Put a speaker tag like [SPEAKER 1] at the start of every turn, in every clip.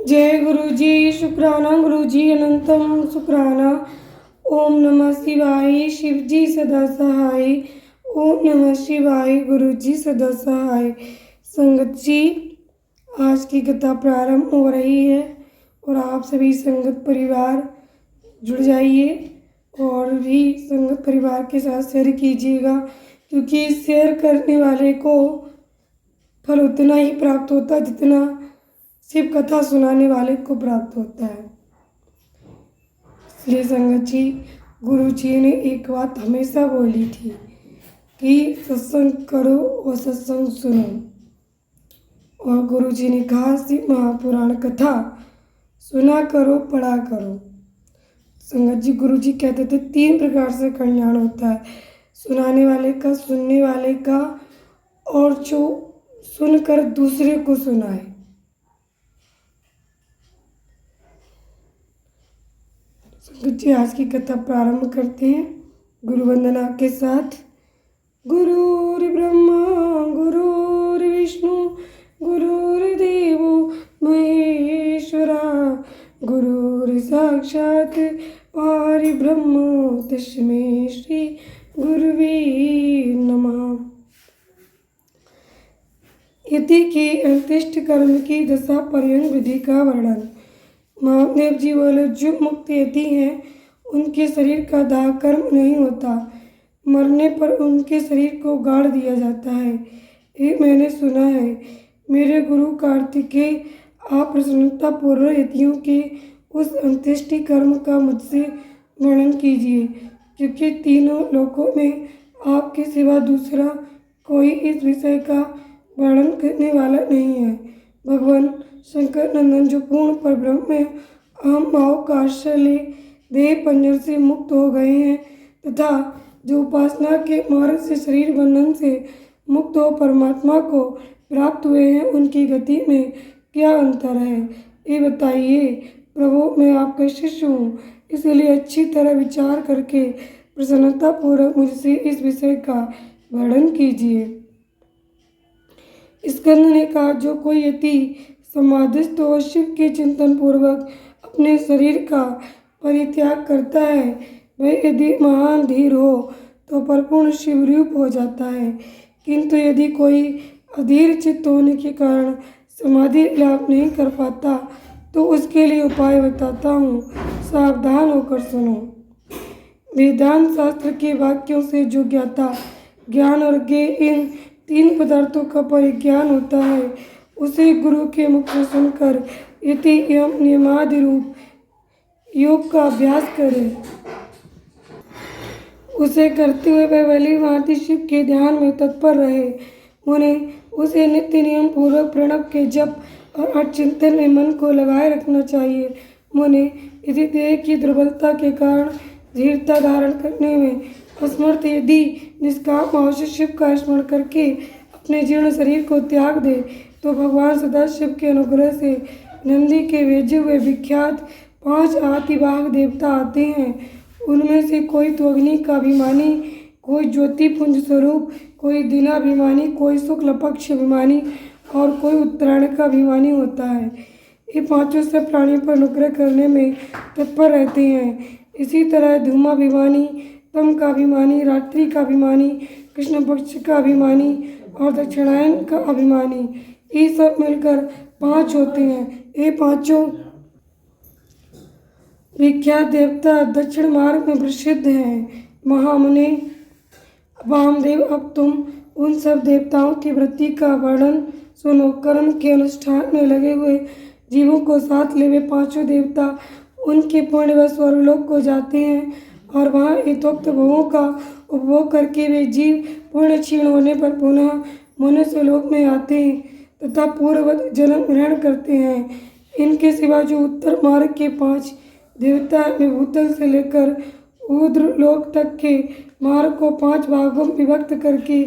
[SPEAKER 1] जय गुरु जी। शुक्राना गुरु जी अनंतम शुक्राना। ओम नमः शिवाय। शिव जी सदा सहाय। ओम नमः शिवाय। गुरु जी सदा सहाय। संगत जी, आज की कथा प्रारंभ हो रही है और आप सभी संगत परिवार जुड़ जाइए और भी संगत परिवार के साथ शेयर कीजिएगा, क्योंकि शेयर करने वाले को फल उतना ही प्राप्त होता है जितना शिव कथा सुनाने वाले को प्राप्त होता है। इसलिए संगत जी, गुरु जी ने एक बात हमेशा बोली थी कि सत्संग करो और सत्संग सुनो। और गुरु जी ने कहा, शिव महापुराण कथा सुना करो, पढ़ा करो। संगत जी, गुरु जी कहते थे 3 प्रकार से कल्याण होता है, सुनाने वाले का, सुनने वाले का और जो सुनकर दूसरे को सुनाए। संगत जी, आज की कथा प्रारंभ करते हैं गुरु वंदना के साथ। गुरुर्ब्रह्मा गुरुर्विष्णु गुरुर्देवो महेश्वरा, गुरुर्साक्षात् परब्रह्म तस्मै श्री गुरुवे नमः। यति के अंत्येष्ट कर्म की दशा पर्यंत विधि का वर्णन। महादेव जी बोले, जो मुक्त यति हैं उनके शरीर का दाह कर्म नहीं होता, मरने पर उनके शरीर को गाड़ दिया जाता है। ये मैंने सुना है। मेरे गुरु कार्तिकेय, आप प्रसन्नता पूर्वक यतियों के उस अंत्येष्टि कर्म का मुझसे वर्णन कीजिए, क्योंकि तीनों लोकों में आपके सिवा दूसरा कोई इस विषय का वर्णन करने वाला नहीं है। भगवान शंकर नंदन, जो पूर्ण परब्रह्म में अहम भाव का आश्रय ले देह पंजर से मुक्त हो गए हैं तथा जो उपासना के मार्ग से शरीर बंधन से मुक्त हो परमात्मा को प्राप्त हुए हैं, उनकी गति में क्या अंतर है, ये बताइए। प्रभु, मैं आपका शिष्य हूँ, इसलिए अच्छी तरह विचार करके प्रसन्नता पूर्वक मुझसे इस विषय का वर्णन कीजिए। स्कंद ने कहा, जो कोई यति समाधिस्थ हो शिव के चिंतन पूर्वक अपने शरीर का परित्याग करता है, वह यदि महान धीर हो तो परिपूर्ण शिवरूप हो जाता है। किंतु यदि कोई अधीर चित्त होने के कारण समाधि लाभ नहीं कर पाता तो उसके लिए उपाय बताता हूँ, सावधान होकर सुनो। वेदांत शास्त्र के वाक्यों से जो ज्ञाता ज्ञान और ज्ञेय इन 3 पदार्थों का परिज्ञान होता है, उसे गुरु के मुख से सुनकर यति एवं नियमादि रूप योग का अभ्यास करे। उसे करते हुए वह भली भांति शिव के ध्यान में तत्पर रहे। उन्हें उसे नित्य नियम पूर्वक प्रणव के जप और अचिंतन में मन को लगाए रखना चाहिए। मुने, यदि देह की दुर्बलता के कारण धीरता धारण करने में असमर्थ यदि निष्काम भाव से शिव का स्मरण करके अपने जीर्ण शरीर को त्याग दे, तो भगवान सदाशिव के अनुग्रह से नंदी के भेजे हुए विख्यात 5 आतिवाहक देवता आते हैं। उनमें से कोई तो अग्नि का अभिमानी, कोई ज्योतिपुंज स्वरूप, कोई दिनाभिमानी, कोई शुक्ल पक्ष अभिमानी और कोई उत्तरायण का अभिमानी होता है। ये 5 सब प्राणियों पर अनुग्रह करने में तत्पर रहते हैं। इसी तरह धूमाभिमानी, तम का अभिमानी, रात्रि का अभिमानी, कृष्ण पक्ष का अभिमानी और दक्षिणायन का अभिमानी, ये सब मिलकर 5 होते हैं। ये 5 विख्यात देवता दक्षिण मार्ग में प्रसिद्ध हैं। महामुने वामदेव, अब तुम उन सब देवताओं की वृत्ति का वर्णन सुनो। कर्म के अनुष्ठान में लगे हुए जीवों को साथ ले वे 5 देवता उनके पुण्य व स्वर्गलोक को जाते हैं और वहाँ यथोक्त भोगों का उपभोग करके वे जीव पुण्य क्षीण होने पर पुनः मनुष्य लोक में आते हैं तथा पूर्ववत जन्म ग्रहण करते हैं। इनके सिवा जो उत्तर मार्ग के 5 देवता में भूतल से लेकर ऊर्ध्व लोक तक के मार्ग को 5 भागों में विभक्त करके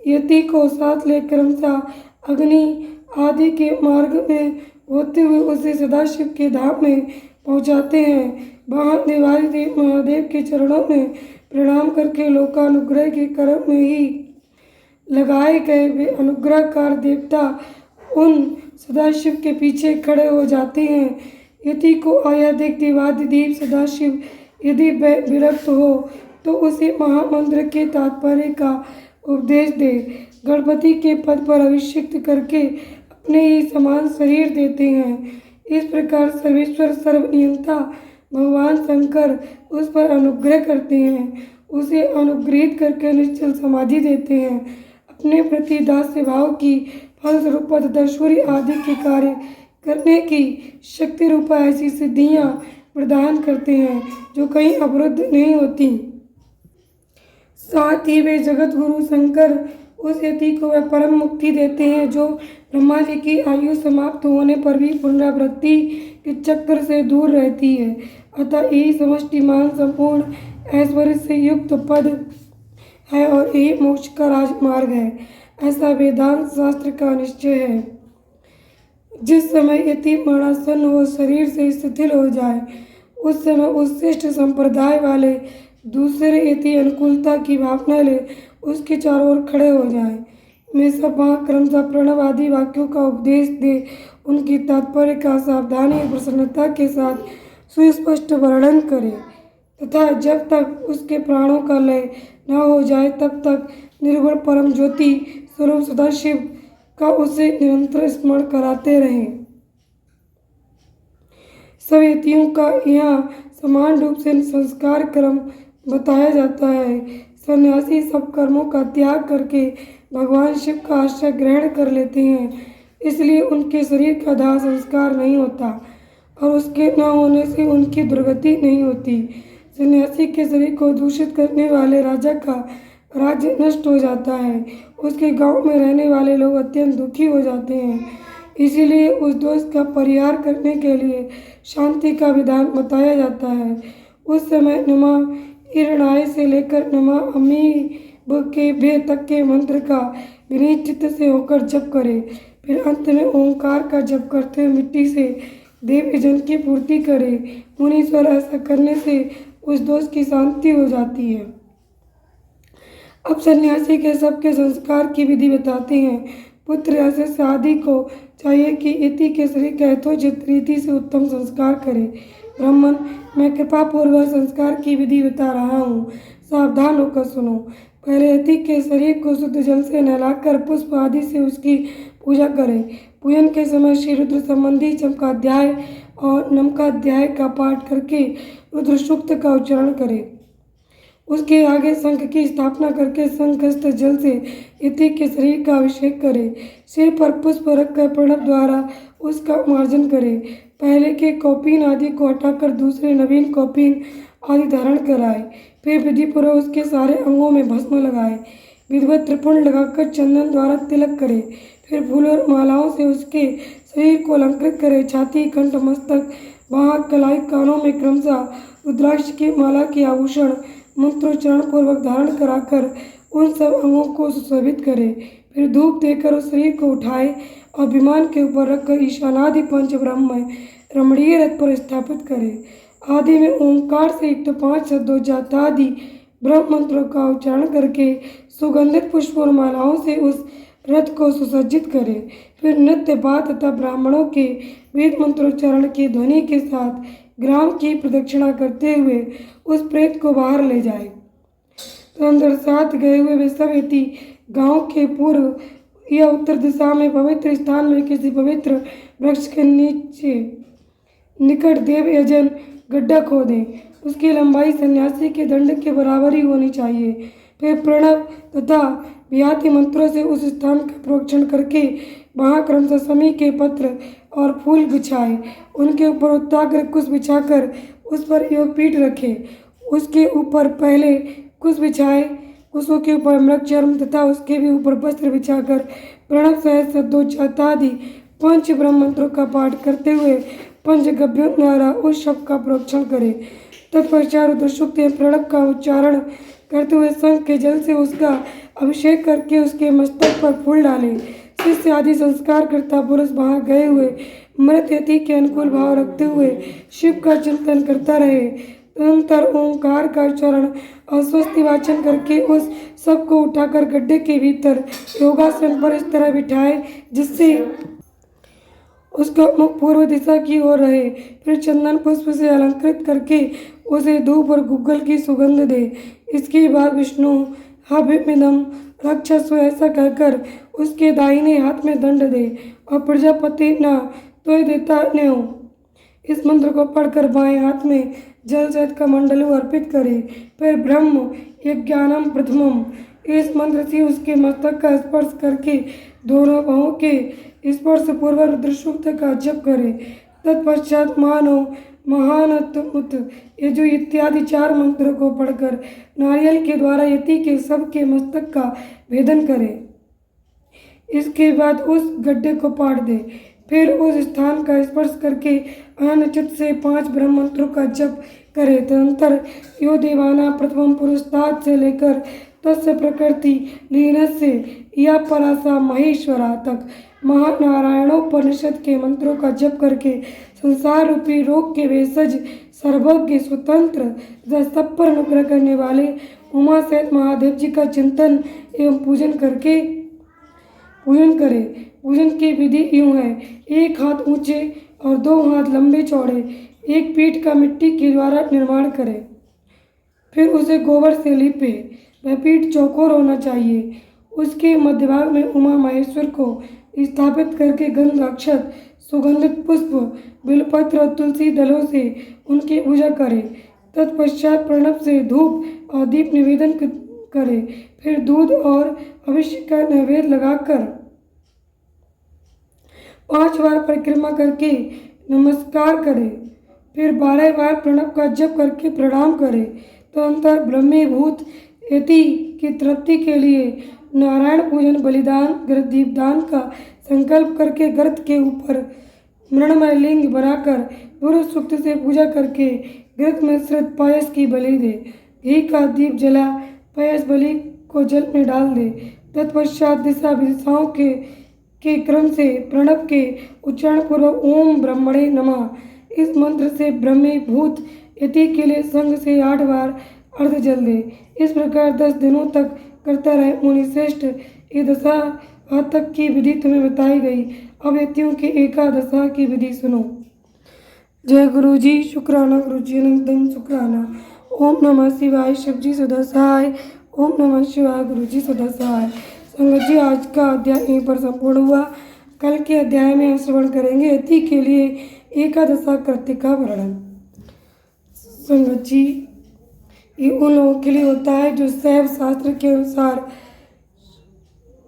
[SPEAKER 1] यति को साथ ले क्रमशः अग्नि आदि के मार्ग में होते हुए उसे सदाशिव के धाम में पहुँचाते हैं। वहाँ देवाधिदेव महादेव के चरणों में प्रणाम करके लोकानुग्रह के कर्म में ही लगाए गए वे अनुग्रहकार देवता उन सदाशिव के पीछे खड़े हो जाते हैं। यति को आया देख देवाधिदेव सदाशिव यदि विरक्त हो तो उसे महामंत्र के तात्पर्य का उपदेश दे। गणपति के पद पर अभिषिक्त करके अपने ही समान शरीर देते हैं। इस प्रकार सर्वेश्वर सर्वनियंता भगवान शंकर उस पर अनुग्रह करते हैं, उसे अनुग्रहित करके निश्चल समाधि देते हैं। अपने प्रति दास्य भाव की फलस्वरूप तथा सूर्य आदि के कार्य करने की शक्ति रूपा ऐसी सिद्धियां प्रदान करते हैं जो कहीं अवरुद्ध नहीं होती। साथ ही वे जगत गुरु शंकर उस यति को वह परम मुक्ति देते हैं जो ब्रह्मा जी की आयु समाप्त होने पर भी पुनरावृत्ति के चक्र से दूर रहती है। अतः यही समष्टिमान संपूर्ण ऐश्वर्य से युक्त पद है और यही मोक्ष का राजमार्ग है, ऐसा वेदांत शास्त्र का निश्चय है। जिस समय यति मरणासन हो शरीर से शिथिल हो जाए उस समय उस श्रेष्ठ संप्रदाय वाले दूसरे यति अनुकूलता की भावना ले उसके चारों ओर खड़े हो जाएं। में सब वहाँ क्रमशः प्रणव आदि वाक्यों का उपदेश दे उनकी तात्पर्य का सावधानी और प्रसन्नता के साथ सुस्पष्ट वर्णन करे तथा जब तक उसके प्राणों का लय न हो जाए तब तक निर्गुण परम ज्योति स्वरूप सदाशिव का उसे निरंतर स्मरण कराते रहें। सब यतियों का यहाँ समान रूप से संस्कार क्रम बताया जाता है। सन्यासी सब कर्मों का त्याग करके भगवान शिव का आश्रय ग्रहण कर लेते हैं, इसलिए उनके शरीर का दाह संस्कार नहीं होता और उसके न होने से उनकी दुर्गति नहीं होती। सन्यासी के शरीर को दूषित करने वाले राजा का राज्य नष्ट हो जाता है, उसके गांव में रहने वाले लोग अत्यंत दुखी हो जाते हैं। इसीलिए उस दोष का परिहार करने के लिए शांति का विधान बताया जाता है। उस समय नमः हिरणाय से लेकर नमः अमीब के भे तक के मंत्र का विनीत चित्त से होकर जप करे। फिर अंत में ओंकार का जप करते हुए मिट्टी से देव जन की पूर्ति करे। मुनीश्वर ऐसा करने से उस दोष की शांति हो जाती है। अब सन्यासी के सबके संस्कार की विधि बताते हैं। पुत्र ऐसे आदि को चाहिए कि यति के शरीर का यथोचित रीति से उत्तम संस्कार करे। ब्राह्मण, मैं कृपा पूर्वक संस्कार की विधि बता रहा हूँ, सावधान होकर सुनो। पहले यति के शरीर को शुद्ध जल से नहलाकर पुष्प आदि से उसकी पूजा करें। पूजन के समय श्री रुद्र संबंधी चमकाध्याय और नमकाध्याय का पाठ करके रुद्र सूक्त का उच्चारण करें। उसके आगे शंख की स्थापना करके शंखस्थ जल से यति के शरीर का अभिषेक करे। सिर पर पुष्प रखकर प्रणव द्वारा उसका मार्जन करे। पहले के कौपीन आदि को हटाकर दूसरे नवीन कौपीन आदि धारण कराए। फिर विधिपूर्वक उसके सारे अंगों में भस्म लगाए। विधिवत त्रिपुंड लगाकर चंदन द्वारा तिलक करे। फिर फूल और मालाओं से उसके शरीर को अलंकृत करे। छाती, कंठ, मस्तक, बाह, कलाई, कानों में क्रमशः रुद्राक्ष की माला के आभूषण मंत्रोच्चारण पूर्वक धारण कराकर उन सब अंगों को सुशोभित करे। फिर धूप देकर उस शरीर को उठाए और विमान के ऊपर रखकर ईशानादि पंच ब्रह्म रमणीय रथ पर स्थापित करे। आदि में ओंकार से युक्त 5 सद्योजातादि ब्रह्म मंत्रों का उच्चारण करके सुगंधित पुष्प और मालाओं से उस रथ को सुसज्जित करे। फिर नृत्य बात तथा ब्राह्मणों के वेद मंत्रोच्चारण की ध्वनि के साथ ग्राम की प्रदक्षिणा करते हुए उस प्रेत को बाहर ले जाए। तदनंतर साथ गए हुए वे सब यति गांव के पूर्व या उत्तर दिशा में पवित्र स्थान में किसी पवित्र वृक्ष के नीचे निकट देव यजन गड्ढा खोदें। उसकी लंबाई सन्यासी के दंड के बराबर ही होनी चाहिए। फिर प्रणव तथा व्याति मंत्रों से उस स्थान का प्रोक्षण करके वहाँ क्रमशः समी के पत्र और फूल बिछाए। उनके ऊपर उत्ताग्र कुश बिछाकर उस पर योगपीठ रखे। उसके ऊपर पहले कुश बिछाए, कुशों के ऊपर मृग चर्म तथा उसके भी ऊपर वस्त्र बिछाकर प्रणव सहित सद्योजातादि 5 ब्रह्म मंत्रों का पाठ करते हुए पंचगव्यों द्वारा उस शब्द का प्रोक्षण करे। तत्पश्चात रुद्र सूक्त प्रणव का उच्चारण करते हुए शंख के जल से उसका अभिषेक करके उसके मस्तक पर फूल डाले। शिष्य आदि संस्कार करता पुरुष वहाँ गए हुए मृत यति के अनुकूल भाव रखते हुए शिव का चिंतन करता रहे। तदनंतर ओंकार का उच्चारण और स्वस्ति वाचन करके उस सब को उठाकर गड्ढे के भीतर योगासन पर इस तरह बिठाए जिससे उसका मुख पूर्व दिशा की ओर रहे। फिर चंदन पुष्प से अलंकृत करके उसे धूप और गुग्गल की सुगंध दे। इसके बाद विष्णु हविमिदं रक्षस्व ऐसा कहकर उसके दाहिने हाथ में दंड दे और प्रजापति न तो देता न हो। इस मंत्र को पढ़कर बाएं हाथ में जल सहित कमंडलू अर्पित करे। फिर ब्रह्म यज्ञानम प्रथमम इस मंत्र से उसके मस्तक का स्पर्श करके दोनों बाहों के स्पर्श पूर्वक रुद्र सूक्त का जप करे। तत्पश्चात मानो महानतमुत ये जो इत्यादि 4 मंत्रों को पढ़कर नारियल के द्वारा यति के सबके मस्तक का भेदन करे। इसके बाद उस गड्ढे को पाट दे। फिर उस स्थान का स्पर्श करके अनचित से 5 ब्रह्म मंत्रों का जप करे। तदंतर यो देवाना प्रथम पुरुषार्थ से लेकर तस्य प्रकृति लीनस्य या परासा महेश्वरा तक महानारायणोपनिषद के मंत्रों का जप करके संसार रूपी रोग के भेषज सर्वज्ञ स्वतंत्र तथा सब पर अनुग्रह करने वाले उमा सहित महादेव जी का चिंतन एवं पूजन करे। पूजन की विधि यूँ है, 1 हाथ ऊंचे और 2 हाथ लंबे चौड़े एक पीठ का मिट्टी के द्वारा निर्माण करे। फिर उसे गोबर से लीपे। वह पीठ चौकोर होना चाहिए। उसके मध्य भाग में उमा महेश्वर को स्थापित करके गंध अक्षत सुगंधित पुष्प बिलपत्र और तुलसी दलों से उनकी पूजा करे। तत्पश्चात प्रणव से धूप और दीप निवेदन करे। फिर दूध और अभिषेक का नैवेद्य लगाकर 5 बार परिक्रमा करके नमस्कार करे। फिर 12 बार प्रणव का जप करके प्रणाम करे। तो अंतर ब्रह्मीभूत यति की तृप्ति के लिए नारायण पूजन बलिदान घृत दीपदान का संकल्प करके घृत के ऊपर मृणमय लिंग बनाकर पूर्व सूक्त से पूजा करके घृत मिश्रित पायस की बलि दे। घी का दीप जला पायस बलि को जल में डाल दे। तत्पश्चात दिशा दिशाओं के क्रम से प्रणव के उच्चारण पूर्वक ओम ब्रह्मणे नमः इस मंत्र से ब्रह्मीभूत यति के लिए संग से 8 बार अर्ध जल दे। इस प्रकार 10 दिनों तक करता रहे। मुनिश्रेष्ठ ये दशा तक की विधि तुम्हें बताई गई। अब यतियों की एकादशा की विधि सुनो। जय गुरु जी। शुक्राना गुरु जी अनंतम शुक्राना। ओम नमः शिवाय। शिव जी सदा सहाय। ओम नमः शिवाय। गुरु जी सदा सहाय। संगत जी आज का अध्याय यहीं पर संपूर्ण हुआ। कल के अध्याय में हम श्रवण करेंगे यति के लिए एकादशा कृत्य का वर्णन। संगत जी ये उन लोगों के लिए होता है जो शैव शास्त्र के अनुसार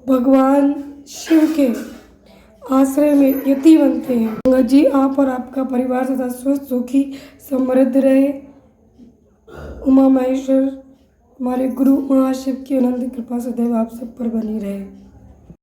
[SPEAKER 1] भगवान शिव के आश्रय में यति बनते हैं। संगत जी आप और आपका परिवार सदा स्वस्थ सुखी समृद्ध रहे। उमा महेश्वर हमारे गुरु महाशिव की अनंत कृपा सदैव आप सब पर बनी रहे।